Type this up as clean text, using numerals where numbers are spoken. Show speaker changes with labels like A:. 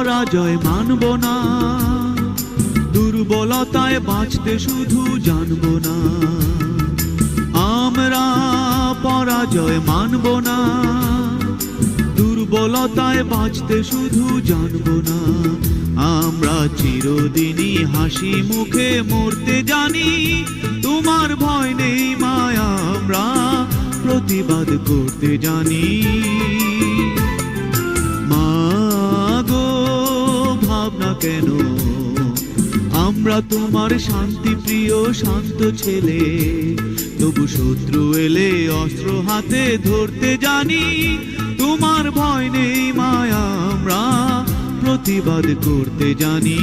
A: পরাজয় মানব না, দুর্বলতায় বাঁচতে শুধু জানব না। আমরা পরাজয় মানব না, দুর্বলতায় বাঁচতে শুধু জানব না। আমরা চিরদিনই হাসি মুখে মরতে জানি, তোমার ভয় নেই মায়া, আমরা প্রতিবাদ করতে জানি। মা গো ভাবনা কেন, আমরা তোমার শান্তি প্রিয় শান্ত ছেলে, তবু শত্রু এলে অস্ত্র হাতে ধরতে জানি। তোমার ভয় নেই মায়া, আমরা প্রতিবাদ করতে জানি।